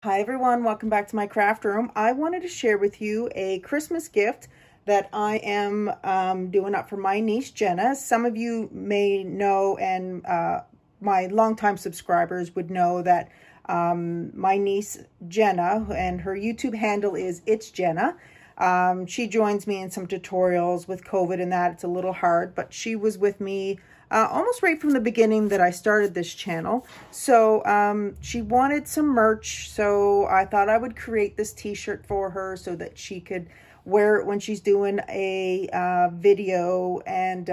Hi everyone, welcome back to my craft room. I wanted to share with you a Christmas gift that I am doing up for my niece Jenna. Some of you may know, and my longtime subscribers would know that my niece Jenna, and her YouTube handle is It's Jenna. She joins me in some tutorials with COVID and that. It's a little hard, but she was with me almost right from the beginning that I started this channel. So she wanted some merch, so I thought I would create this t-shirt for her so that she could wear it when she's doing a video. And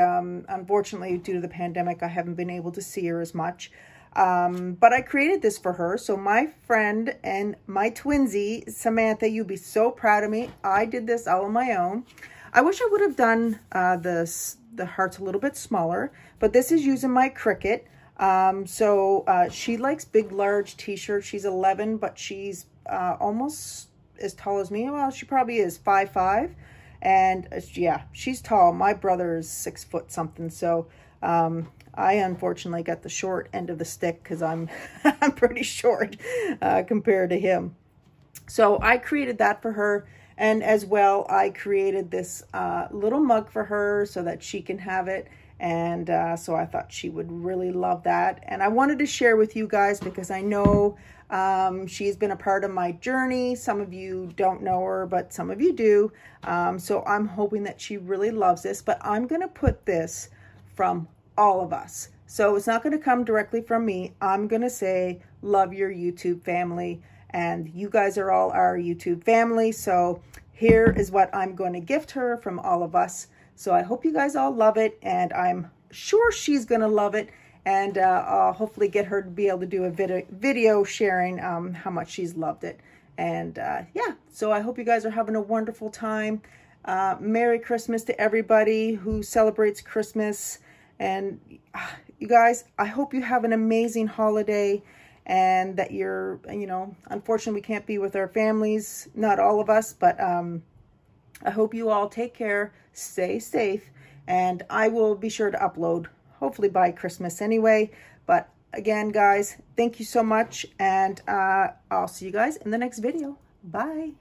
unfortunately, due to the pandemic, I haven't been able to see her as much. But I created this for her. So my friend and my twinsy, Samantha, you'll be so proud of me. I did this all on my own. I wish I would have done the hearts a little bit smaller, but this is using my Cricut. She likes big, large t-shirts. She's 11, but she's almost as tall as me. Well, she probably is 5'5", and yeah, she's tall. My brother is 6 foot something, so I unfortunately got the short end of the stick because I'm pretty short compared to him. So I created that for her. And as well, I created this little mug for her so that she can have it. And so I thought she would really love that. And I wanted to share with you guys because I know she's been a part of my journey. Some of you don't know her, but some of you do. So I'm hoping that she really loves this. But I'm going to put this from all of us. So it's not going to come directly from me. I'm going to say, love your YouTube family. And you guys are all our YouTube family. So here is what I'm going to gift her from all of us. So I hope you guys all love it. And I'm sure she's going to love it. And I'll hopefully get her to be able to do a video sharing how much she's loved it. And yeah, so I hope you guys are having a wonderful time. Merry Christmas to everybody who celebrates Christmas. And you guys, I hope you have an amazing holiday. And that you're, you know, unfortunately we can't be with our families, not all of us, but I hope you all take care, stay safe, and I will be sure to upload, hopefully by Christmas anyway. But again, guys, thank you so much, and I'll see you guys in the next video. Bye.